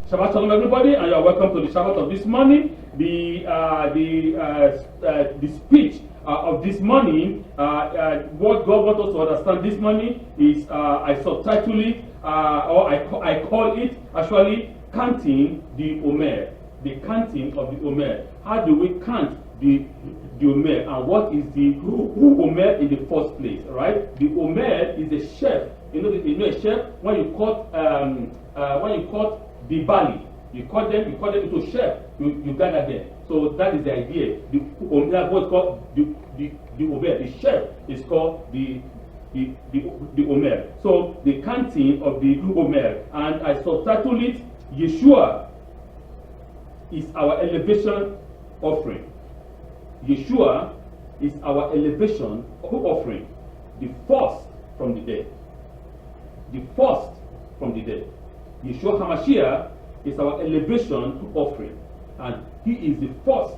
Shabbat Shalom, everybody, and you are welcome to the Shabbat of this morning. The speech of this morning, what God wants us to understand this morning is, I subtitle it, or I call it actually counting the Omer, the counting of the Omer. How do we count the Omer, and what is the Omer in the first place? Right? The Omer is a chef. You know a chef when you cut the barley, you cut them into chef. You gather them. So that is the idea. The Omer, what's called the Omer, the chef is called the Omer. So the counting of the Omer, and I subtitle it, Yeshua is our elevation offering. Yeshua is our elevation offering, the first from the dead. The first from the dead. Yeshua HaMashiach is our elevation offering, and he is the first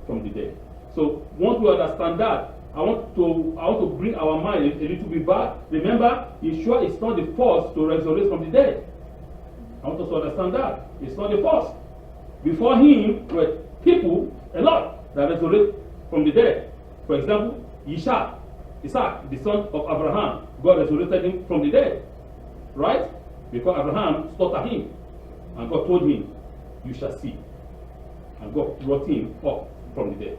from the dead. So once we understand that, I want to bring our mind a little bit back. Remember, Yeshua is not the first to resurrect from the dead. I want us to understand that. It's not the first. Before him were people, a lot, that resurrect from the dead. For example, Isaac, the son of Abraham, God resurrected him from the dead. Right? Because Abraham slaughtered him. And God told him, you shall see. And God brought him up from the dead.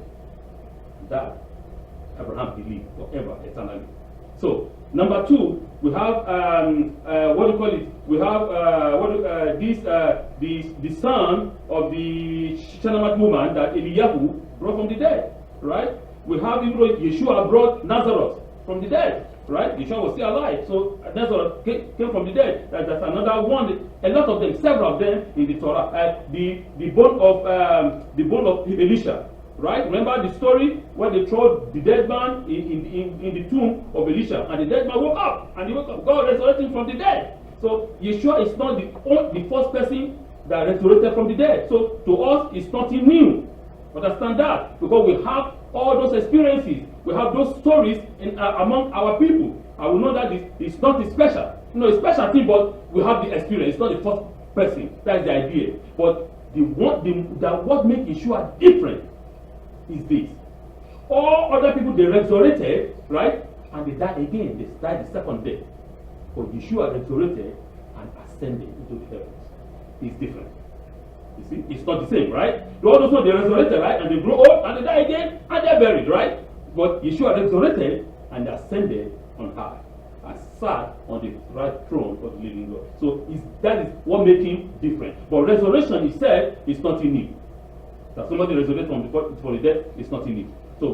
That Abraham believed forever, eternally. So, number two, we have, what do you call it? We have, the son of the Shunammite woman that Eliyahu brought from the dead. Right? We have Yeshua brought Nazareth from the dead. Right? Yeshua was still alive. So Nazareth came from the dead. That's another one. A lot of them, several of them in the Torah. The bone of Elisha. Right? Remember the story where they threw the dead man in the tomb of Elisha, and the dead man woke up, and he woke up. God resurrected him from the dead. So Yeshua is not the first person that resurrected from the dead. So to us, it's nothing new. Understand that, because we have all those experiences, we have those stories among our people. I will know that it's not special. It's special thing, but we have the experience. It's not the first person. That's the idea. But what makes Yeshua different is this. All other people, they resurrected, right? And they died again. They died the second death. But Yeshua resurrected and ascended into the heavens. It's different. You see, it's not the same, right? All those ones, they resurrected, right? And they grow up and they die again and they're buried, right? But Yeshua resurrected and ascended on high and sat on the right throne of the living God. So that is what makes him different. But resurrection, he said, is nothing new. That somebody resurrected from the dead is nothing new. So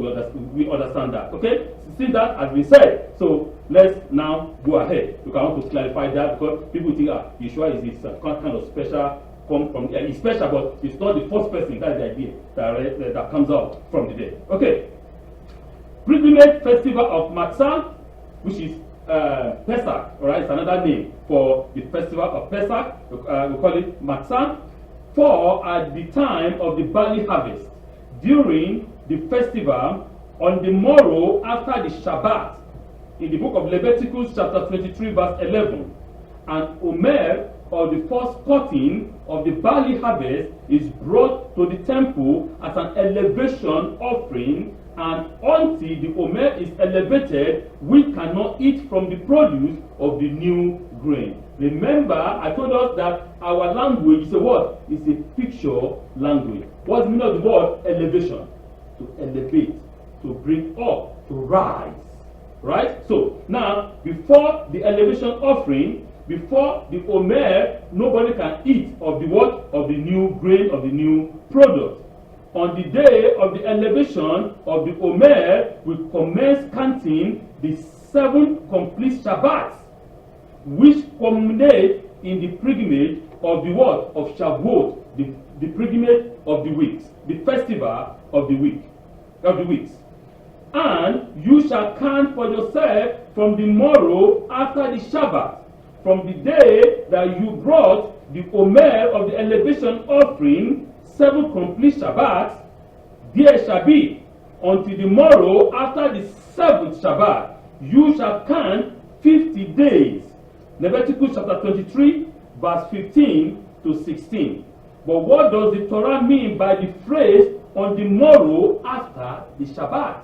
we understand that. Okay? See, that has been said. So let's now go ahead. Because I want to clarify that, because people think Yeshua is this kind of special. It's special, but it's not the first person. That's the idea that comes out from the dead. Okay. Pilgrimage Festival of Maṣṣoth, which is Pesach. All right, it's another name for the festival of Pesach. We call it Maṣṣoth. For at the time of the barley harvest, during the festival, on the morrow after the Shabbat, in the book of Leviticus chapter 23 verse 11, and Omer, or the first cutting of the barley harvest, is brought to the temple as an elevation offering, and until the Omer is elevated, we cannot eat from the produce of the new grain. Remember, I told us that our language is a what? It's a picture language. What's the meaning of the word elevation? To elevate, to bring up, to rise. Right? So, now, before the elevation offering, before the Omer, nobody can eat of the what? Of the new grain, of the new product. On the day of the elevation of the Omer, we commence counting the 7 complete Shabbats, which culminate in the pilgrimage of the what? Of Shavuot, the pilgrimage of the weeks, the festival of the weeks. And you shall count for yourself from the morrow after the Shabbat, from the day that you brought the Omer of the elevation offering, 7 complete Shabbats, there shall be until the morrow after the 7th Shabbat. You shall count 50 days. Leviticus chapter 23, verse 15 to 16. But what does the Torah mean by the phrase on the morrow after the Shabbat?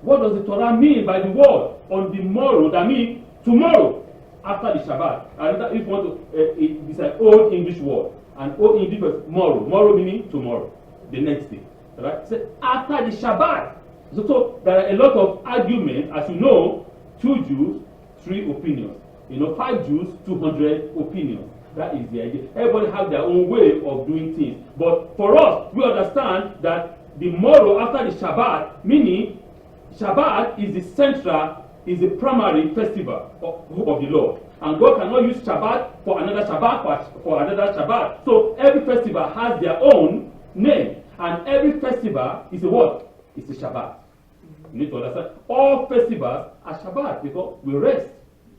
What does the Torah mean by the word on the morrow? That means tomorrow after the Shabbat. And if you want to, it's an old English word. An old English word, morrow. Morrow meaning tomorrow, the next day. Right? So after the Shabbat. So there are a lot of arguments. As you know, 2 Jews, 3 opinions. 5 Jews, 200 opinions. That is the idea. Everybody has their own way of doing things. But for us, we understand that the morrow after the Shabbat, meaning Shabbat is the central, is the primary festival of the Lord. And God cannot use Shabbat for another Shabbat for another Shabbat. So every festival has their own name. And every festival is a what? It's a Shabbat. You need to understand. All festivals are Shabbat because we rest.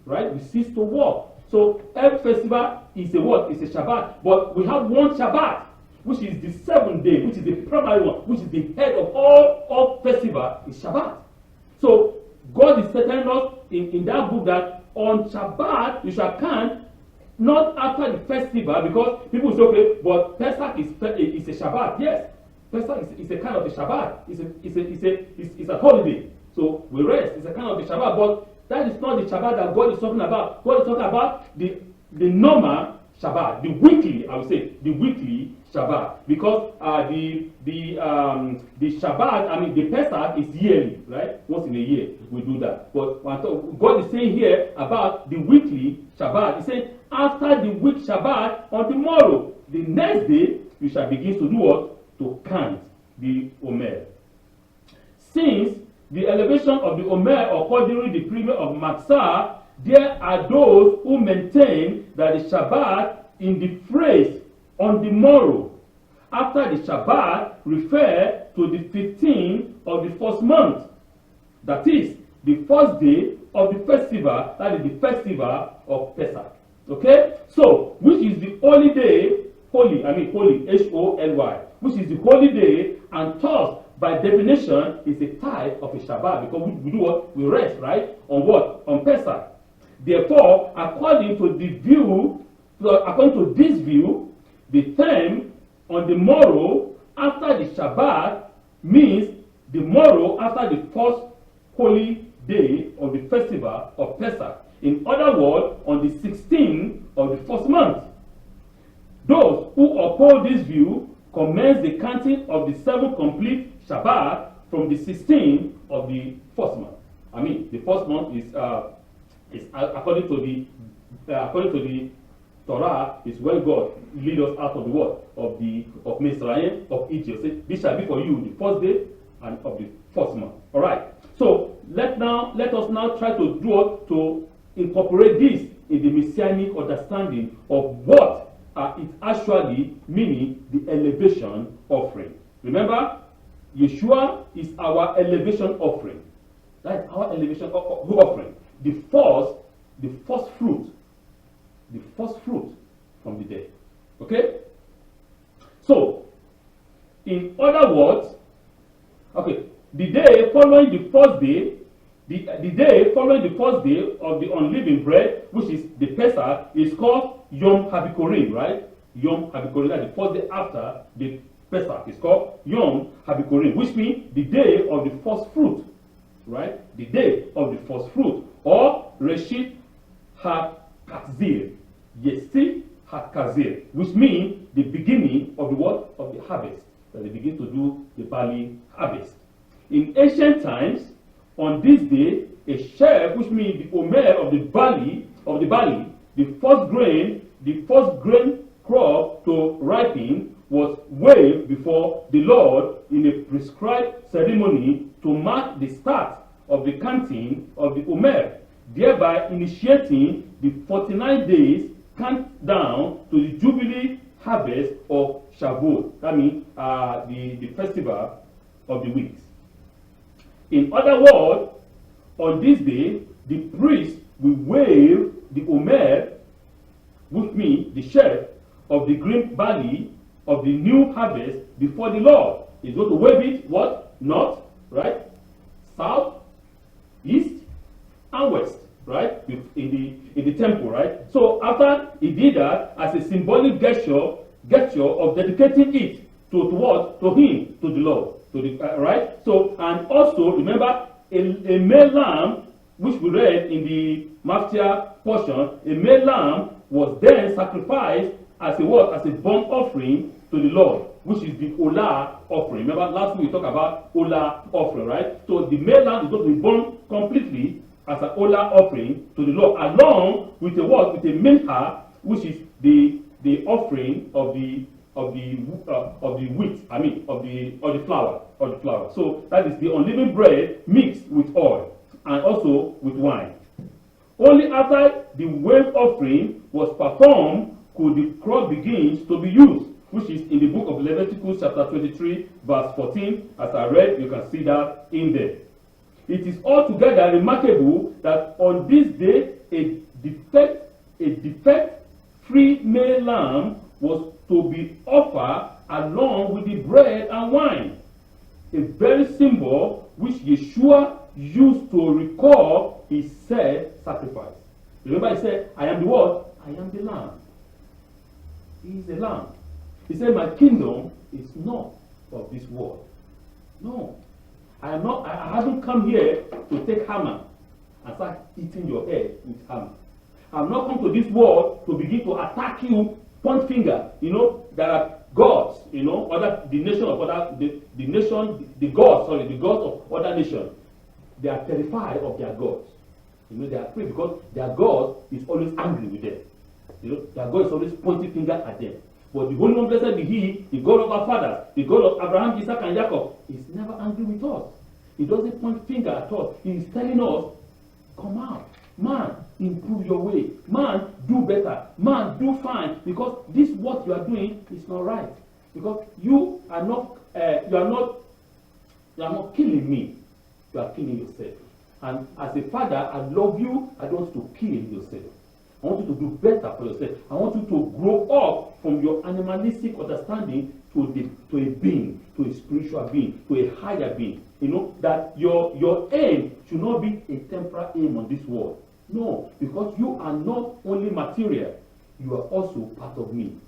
Right? We cease to work. So every festival is a what? It's a Shabbat. But we have one Shabbat, which is the 7th day, which is the primary one, which is the head of all festivals, is Shabbat. So God is telling us in that book that on Shabbat you shall count, not after the festival, because people say, okay, but Pesach is a Shabbat. Yes, Pesach is a kind of a Shabbat. It's a holiday. So we rest. It's a kind of a Shabbat, but that is not the Shabbat that God is talking about. God is talking about the normal Shabbat, the weekly, I would say, the weekly Shabbat, because the Shabbat, I mean the Pesach is yearly, right? Once in a year we do that. But God is saying here about the weekly Shabbat. He said, after the week Shabbat, on the morrow, the next day, you shall begin to do what? To count the Omer. Since the elevation of the Omer occurred during the Pilgrimage of Maṣṣoth, there are those who maintain that the Shabbat in the phrase on the morrow after the Shabbat refer to the 15th of the first month. That is, the first day of the festival, that is the festival of Pesach. Okay? So, which is the holy day, holy, H-O-L-Y, which is the holy day, and thus, by definition, is a type of a Shabbat, because we do what? We rest, right? On what? On Pesach. Therefore, according to this view, the term on the morrow after the Shabbat means the morrow after the first holy day of the festival of Pesach. In other words, on the 16th of the first month. Those who uphold this view commence the counting of the 7 complete Shabbat from the 16th of the first month. I mean, the first month is according to the Torah, is when God lead us out of the world of Mitzrayim, of Egypt. Say, this shall be for you the first day and of the first month. All right. So let us now try to incorporate this in the messianic understanding of what it actually meaning the elevation offering. Remember, Yeshua is our elevation offering. That's our elevation offering. The first fruit from the dead. Okay? So, in other words, okay, the day following the first day, the day following the first day of the unleavened bread, which is the Pesach, is called Yom HaBikurim, right? Yom HaBikurim, that's the first day after the Pesach. It's called Yom HaBikurim, which means the day of the first fruit, right? The day of the first fruit, or Reshit HaKazir, Yesi HaKazir, which means the beginning of the what? Of the harvest. That they begin to do the barley harvest. In ancient times, on this day, a sheaf, which means the Omer of the barley, the first grain crop to ripen, was waved before the Lord in a prescribed ceremony to mark the start of the counting of the Omer, thereby initiating the 49 days countdown to the Jubilee harvest of Shavuot. That means the festival of the weeks. In other words, on this day, the priest will wave the Omer, which means the sheaf of the green barley of the new harvest before the Lord. He's going to wave it, what? North, right? South, east, and west, right? in the temple, right? So after he did that, as a symbolic gesture of dedicating it to what? To him, to the Lord, to the right. So, and also remember a male lamb, which we read in the Maṣṣoth portion, a male lamb was then sacrificed as a what? As a burnt offering to the Lord, which is the Olah offering. Remember last week we talked about Olah offering, right? So the male lamb is going to be burnt completely as an Olah offering to the Lord, along with a what? With a mincha, which is the offering of the wheat. I mean of the flour. So that is the unleavened bread mixed with oil and also with wine. Only after the wave offering was performed could the crop begins to be used, which is in the book of Leviticus chapter 23 verse 14. As I read, you can see that in there. It is altogether remarkable that on this day a defect-free male lamb was to be offered along with the bread and wine, a very symbol which Yeshua used to recall his said sacrifice. Remember, he said, I am the what? I am the lamb. He is the lamb. He said, my kingdom is not of this world. No. I haven't come here to take hammer and start eating your head with hammer. I have not come to this world to begin to attack you, point finger. You know, there are gods, you know, the gods of other nations. They are terrified of their gods. You know, they are afraid because their God is always angry with them. You know, their God is always pointing finger at them. But the Holy One, blessed be He, the God of our fathers, the God of Abraham, Isaac, and Jacob, is never angry with us. He doesn't point finger at us. He is telling us, come out. Man, improve your way. Man, do better. Man, do fine. Because this what you are doing is not right. Because you are not killing me. You are killing yourself. And as a father, I love you. I don't want you to kill yourself. I want you to do better for yourself. I want you to grow up from your animalistic understanding to a being, to a spiritual being, to a higher being. You know, that your aim should not be a temporal aim on this world. No, because you are not only material, you are also part of me.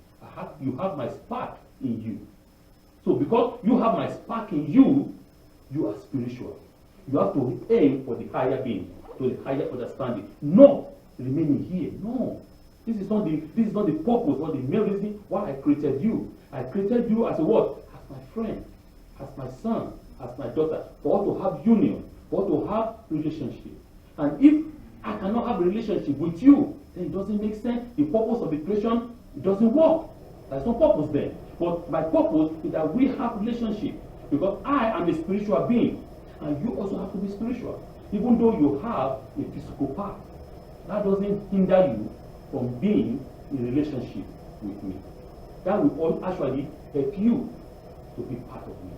You have my spark in you. So because you have my spark in you, you are spiritual. You have to aim for the higher being, to the higher understanding. Not remaining here. No. This is not the purpose or the main reason why I created you. I created you as a what? As my friend, as my son, as my daughter, for us to have union, for us to have relationship. And if I cannot have a relationship with you, then it doesn't make sense. The purpose of the creation, it doesn't work. There's no purpose there. But my purpose is that we have relationship. Because I am a spiritual being. And you also have to be spiritual. Even though you have a physical part. That doesn't hinder you from being in relationship with me. That will all actually help you to be part of me.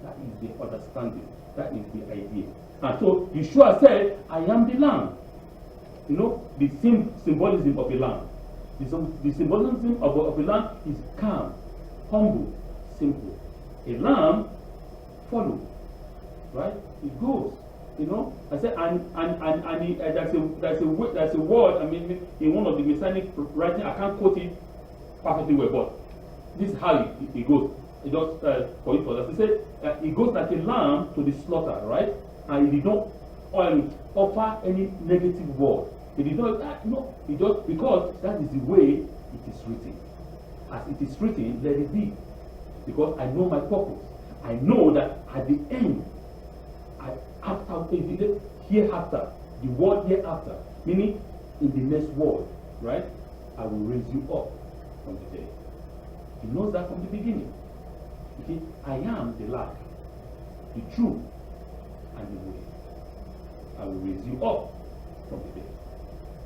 That is the understanding. That is the idea. And so Yeshua said, I am the lamb. You know, the symbolism of a lamb. The symbolism of a lamb is calm, humble, simple. A lamb follows, right? It goes. You know, I said, there's a word. I mean, in one of the Messianic writing, I can't quote it perfectly well, but this is how it goes. It just for it for us. He said it goes like a lamb to the slaughter, right? And he did not offer any negative word. He did not. No, he just because that is the way it is written. As it is written, let it be. Because I know my purpose. I know that at the end. Hereafter, the word hereafter, meaning in the next world, right? I will raise you up from the dead. He knows that from the beginning. Okay? I am the life, the truth, and the way. I will raise you up from the dead.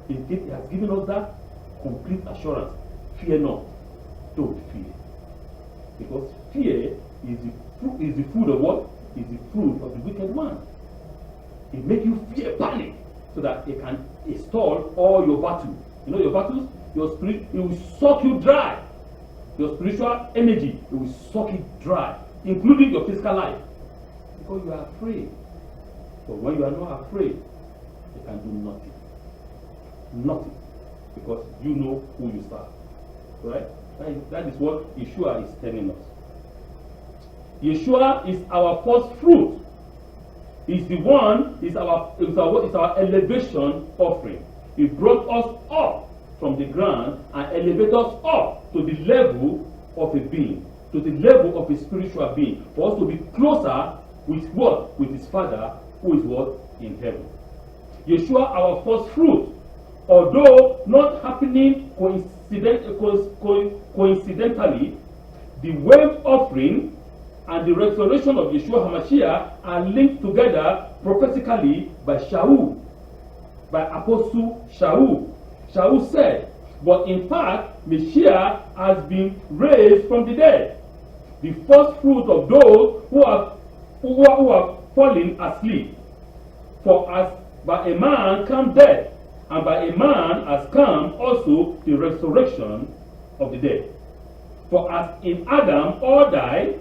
He has given us that complete assurance. Fear not. Don't fear. Because fear is the fruit of what? Is the fruit of the wicked one. It makes you fear, panic, so that it can install all your battles. You know your battles? Your spirit, it will suck you dry. Your spiritual energy, it will suck it dry, including your physical life. Because you are afraid. But when you are not afraid, you can do nothing. nothing, because you know who you serve. Right? That is what Yeshua is telling us. Yeshua is our first fruit. Is the one, is our elevation offering. He brought us up from the ground and elevated us up to the level of a being, to the level of a spiritual being, for us to be closer with what? With his Father, who is what? In heaven. Yeshua, our first fruit, although not happening coincidentally, the wave offering and the resurrection of Yeshua HaMashiach are linked together prophetically by Shaul, by Apostle Shaul. Shaul said, but in fact, Messiah has been raised from the dead, the first fruit of those who have fallen asleep. For as by a man come death, and by a man has come also the resurrection of the dead. For as in Adam all died,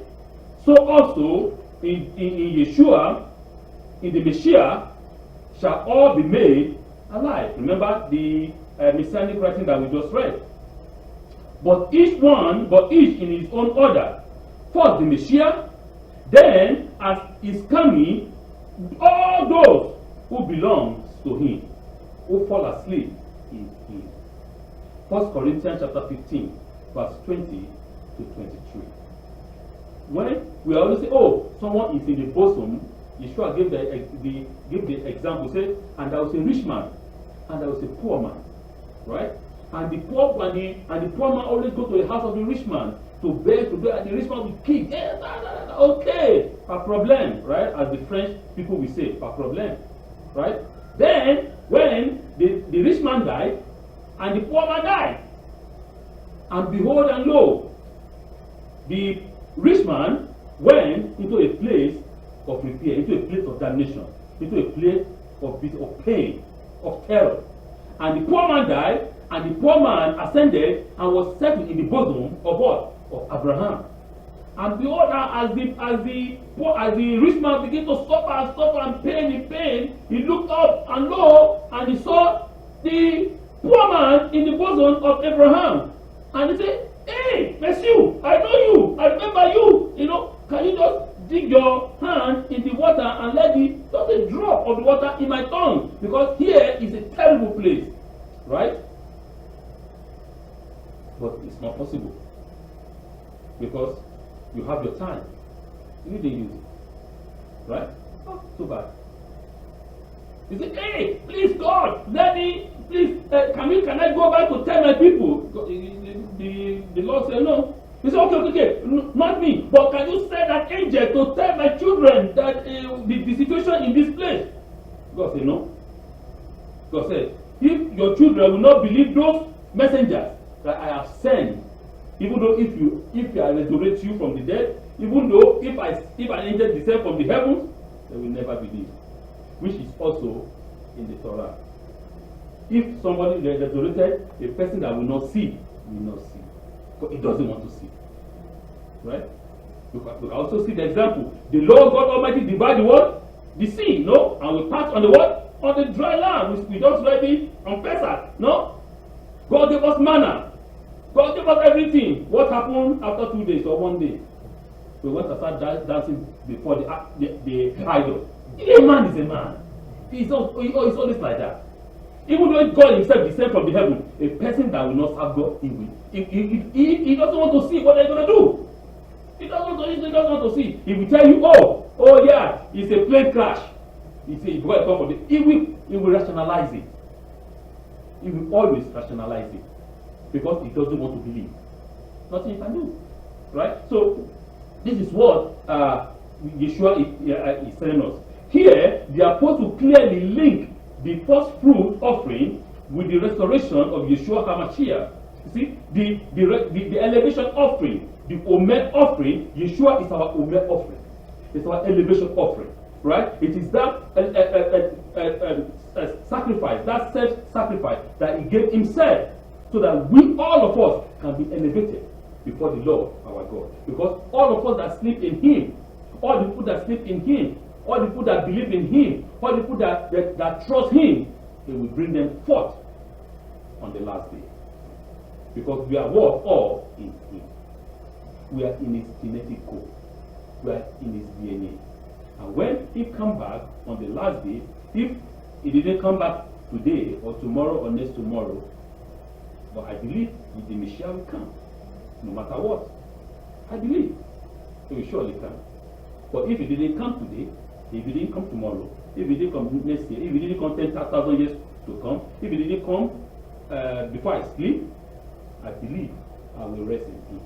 so also in Yeshua, in the Messiah, shall all be made alive. Remember the messianic writing that we just read. But each in his own order. First the Messiah, then as is coming, all those who belong to him, who fall asleep in him. 1 Corinthians chapter 15, verse 20 to 23. When we always say, oh, someone is in the bosom, Yeshua gave the example, say, and there was a rich man, and there was a poor man, right? And the poor man always go to the house of the rich man to beg, and the rich man will kick. Okay, pas problem, right? As the French people will say, pas problem, right? Then, when the rich man died, and the poor man died, and behold and lo, the rich man went into a place of repair, into a place of damnation, into a place of pain, of terror. And the poor man died, and the poor man ascended and was settled in the bosom of what? Of Abraham. And behold, as the rich man began to suffer and pain in pain, he looked up and lo, and he saw the poor man in the bosom of Abraham. And he said, hey, Monsieur, I know you, I remember you, can you just dig your hand in the water and let just a drop of the water in my tongue, because here is a terrible place, right? But it's not possible, because you have your time, you didn't use it, right? Oh, too bad. You say, hey, please God, let me, please, can I go back to tell my people? The Lord said no. He said, okay, not me, but can you send an angel to tell my children that the situation in this place? God said no. God said, if your children will not believe those messengers that I have sent, even though if I resurrect you from the dead, even though if an angel descend from the heavens, they will never believe. Which is also in the Torah. If somebody is resurrected, a person that will not see, because he doesn't want to see. Right? We can also see the example. The Lord God Almighty divided the what? The sea, no? And we pass on the what? On the dry land. We just read it on Pesach, no? God gave us manna. God gave us everything. What happened after 2 days or 1 day? We went to start dancing before the idol. A man is a man. He's always like that. Even though God himself descended from the heaven, a person that will not serve God, he doesn't want to see what they're going to do. He doesn't want to see. He will tell you, oh yeah, it's a plane crash. He will rationalize it. He will always rationalize it, because he doesn't want to believe. Nothing he can do. Right? So, this is what Yeshua is telling us. Here, the apostle clearly linked the first fruit offering with the restoration of Yeshua HaMashiach. You see, the elevation offering, the Omer offering, Yeshua is our Omer offering. It's our elevation offering, right? It is that sacrifice, that self-sacrifice that he gave himself, so that we, all of us, can be elevated before the Lord our God. Because all of us that sleep in him, all the people that sleep in him, all the people that believe in him, all the people that trust him, he will bring them forth on the last day. Because we are what? All in him. We are in his genetic code. We are in his DNA. And when he comes back on the last day, if he didn't come back today or tomorrow or next tomorrow, but I believe the Messiah will come, no matter what. I believe he will surely come. But if he didn't come today, if he didn't come tomorrow, if he didn't come next year, if he didn't come 10,000 years to come, if he didn't come before I sleep, I believe I will rest in him.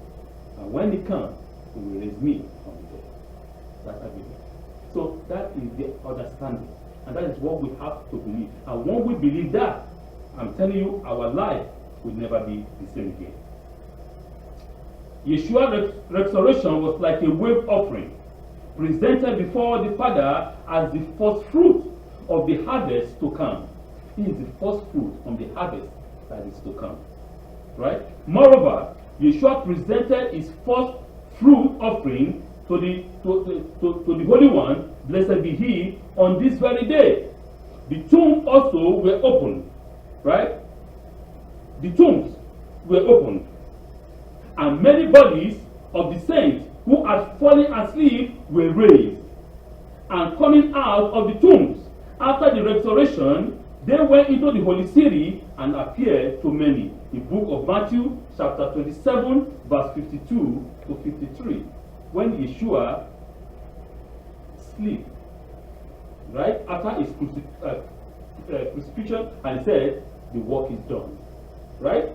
And when he comes, he will raise me from the dead. That I believe. So that is the understanding. And that is what we have to believe. And when we believe that, I'm telling you, our life will never be the same again. Yeshua's resurrection was like a wave offering, presented before the Father as the first fruit of the harvest to come. He is the first fruit from the harvest that is to come. Right? Moreover, Yeshua presented his first fruit offering to the Holy One, blessed be he, on this very day. The tombs also were opened. Right? The tombs were opened. And many bodies of the saints who had fallen asleep were raised. And coming out of the tombs after the resurrection, they went into the holy city and appeared to many. The book of Matthew, chapter 27, verse 52 to 53. When Yeshua sleep, right after his crucifixion, and he said, the work is done. Right?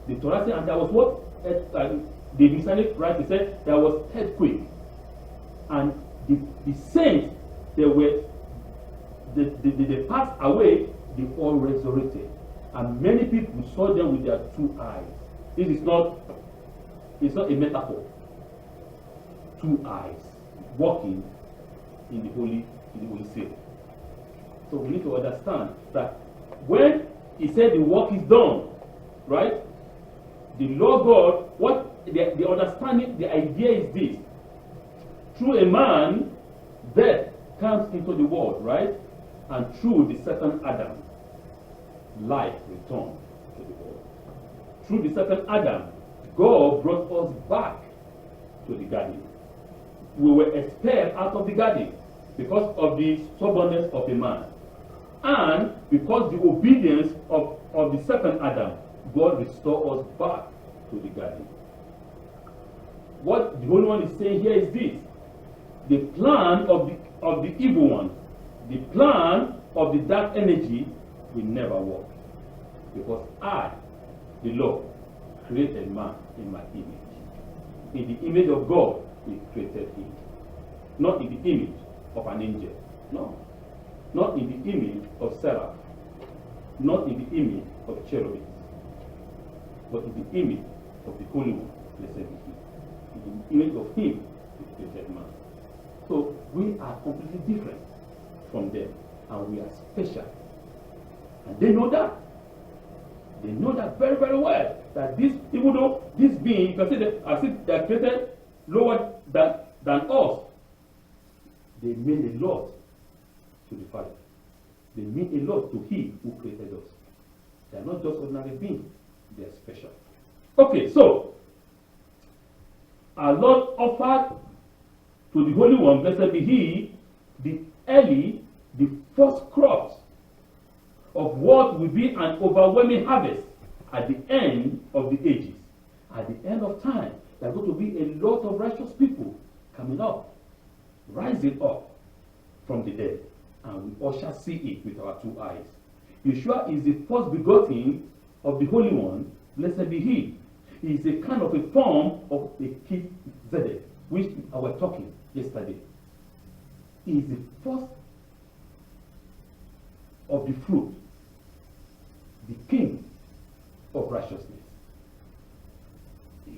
The Torah said, and there was what? The Messianic, right? He said there was earthquake, and the saints they passed away. They all resurrected, and many people saw them with their two eyes. This is not. It's not a metaphor. Two eyes walking in the holy city. So we need to understand that when he said the work is done, right? The Lord God, what the understanding, the idea is this. Through a man, death comes into the world, right? And through the second Adam, life returned to the world. Through the second Adam, God brought us back to the garden. We were expelled out of the garden because of the stubbornness of a man. And because the obedience of the second Adam, God restored us back to the garden. What the Holy One is saying here is this. The plan of the evil one, the plan of the dark energy will never work. Because I, the Lord, created man in my image. In the image of God, He created him. Not in the image of an angel. No. Not in the image of Sarah. Not in the image of cherubim. But in the image of the Holy One, blessed be He. In the image of Him, He created man. So we are completely different from them, and we are special. And they know that. They know that very, very well. That this, even though this being, you can say that as if they are created lower than us, they mean a lot to the Father. They mean a lot to He who created us. They are not just ordinary beings, they are special. Okay, so our Lord offered to the Holy One, blessed be He, the first crops of what will be an overwhelming harvest at the end of the ages. At the end of time, there are going to be a lot of righteous people coming up, rising up from the dead, and we all shall see it with our two eyes. Yeshua is the first begotten of the Holy One, blessed be He. He is a kind of a form of a kid Zedek, which I was talking yesterday. He is the first of the fruit, the king of righteousness.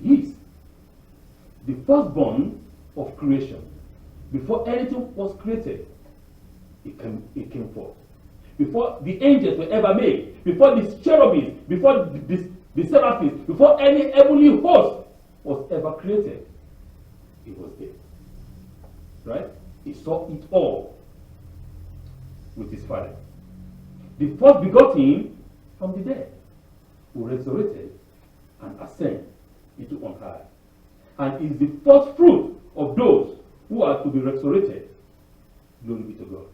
He is the firstborn of creation. Before anything was created, it came forth. Before the angels were ever made, before the cherubims, before the seraphims, before any heavenly host was ever created, he was there. Right? He saw it all with his Father. The first begotten from the dead. who resurrected and ascended into on high, and is the first fruit of those who are to be resurrected. Glory be to God.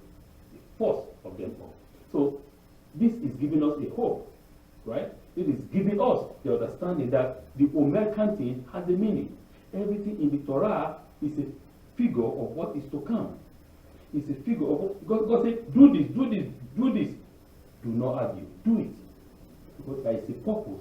The first of them all. So this is giving us a hope, right? It is giving us the understanding that the Omer counting has a meaning. Everything in the Torah is a figure of what is to come. It's a figure of what God said, do this, do this, do this. Do not argue, do it. Because there is a purpose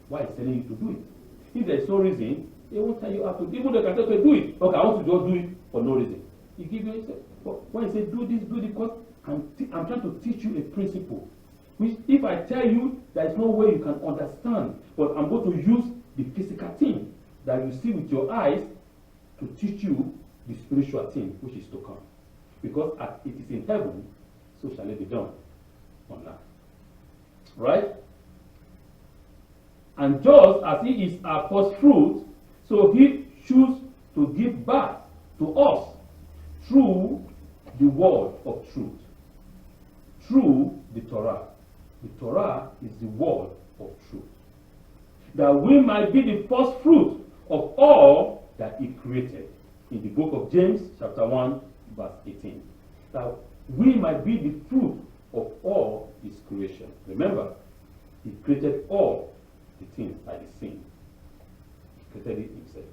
why he's telling you to do it. If there is no reason, he won't tell you how to. Even the can tell you do it. Okay, I want to just do it for no reason. He give you, but when he says do this, because I'm trying to teach you a principle. Which if I tell you, there is no way you can understand. But I'm going to use the physical thing that you see with your eyes to teach you the spiritual thing which is to come. Because as it is in heaven, so shall it be done on earth. Right? And just as he is our first fruit, so he chooses to give birth to us through the word of truth, through the Torah. The Torah is the word of truth. That we might be the first fruit of all that he created. In the book of James, chapter 1, verse 18. That we might be the fruit of all his creation. Remember, he created all the things by the sin. He created it himself.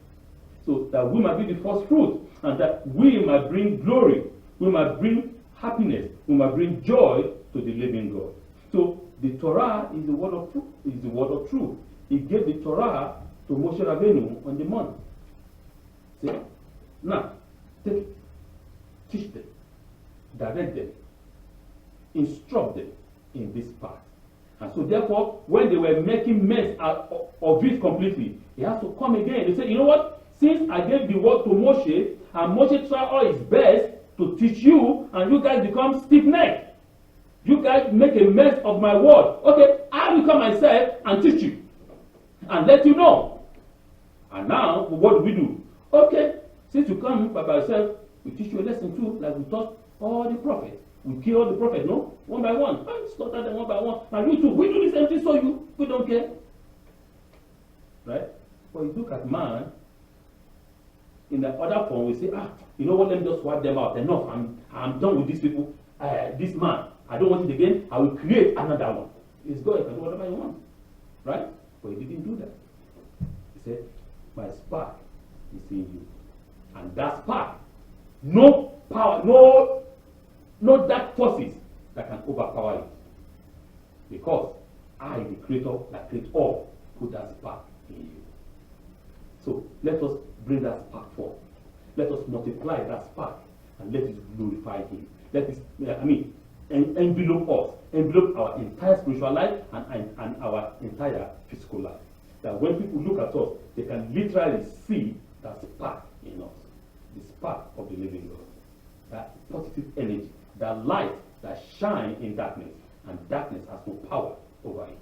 So that we might be the first fruit, and that we might bring glory, we might bring happiness, we might bring joy to the living God. So the Torah is the word of truth. Is the word of truth. He gave the Torah to Moshe Rabbeinu on the mount. See? Now, take it, teach them, direct them, instruct them in this path. And so therefore, when they were making mess of it completely, he has to come again. They say, you know what? Since I gave the word to Moshe, and Moshe tried all his best to teach you, and you guys become stiff-necked. You guys make a mess of my word. Okay, I will come myself and teach you and let you know. And now, what do? Okay, since you come by yourself, we teach you a lesson too, like we taught all the prophets. We kill all the prophets, no? One by one. Slaughter them one by one. And you too, we do the same thing, so we don't care. Right? But you look at man, in the other form, we say, you know what, let me just wipe them out. Enough, I'm done with these people. This man, I don't want it again. I will create another one. It's God, you can do whatever you want. Right? But he didn't do that. He said, my spark is in you. And that spark, no power, no dark forces that can overpower it. Because I, the creator that creates all, put that spark in you. So let us bring that spark forth. Let us multiply that spark and let it glorify him. Let it, envelope us, envelope our entire spiritual life and our entire physical life. That when people look at us, they can literally see that spark in us, the spark of the living God, that positive energy, that light that shines in darkness, and darkness has no power over it.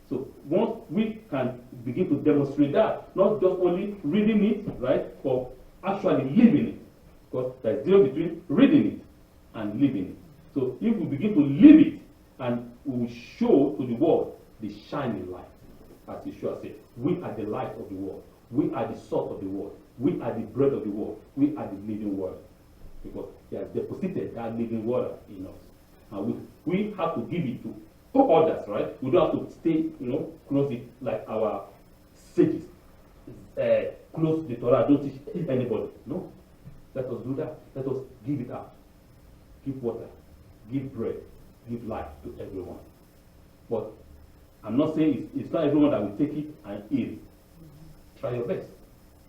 So once we can begin to demonstrate that, not just only reading it, right, but actually living it, because there's a difference between reading it and living it. So if we begin to live it, and we will show to the world the shining light, as Yeshua said, we are the light of the world, we are the salt of the world, we are the bread of the world, we are the living water, because he has deposited that living water in us, and we have to give it to others, right? We don't have to stay, close it like our sages, close the Torah, don't teach anybody. No, let us do that. Let us give it out. Give water, give bread, give life to everyone. But I'm not saying it's not everyone that will take it and eat it. Try your best.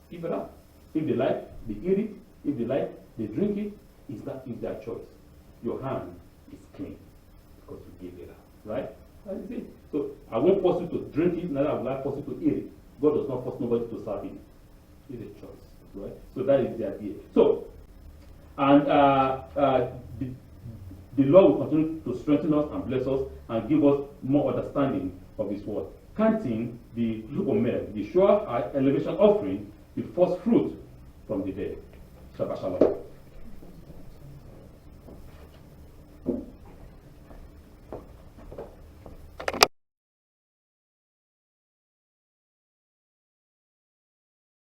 Give it out. If they like, they eat it. If they like, they drink it. It's their choice. Your hand is clean because you gave it out. Right? That is it. So I won't force you to drink it, neither will I force you to eat it. God does not force nobody to serve it. It's a choice. Right? So that is the idea. So, and the Lord will continue to strengthen us and bless us and give us more understanding of His word. Counting the Omer, the sure elevation offering, the first fruit from the dead. Shabbat Shalom.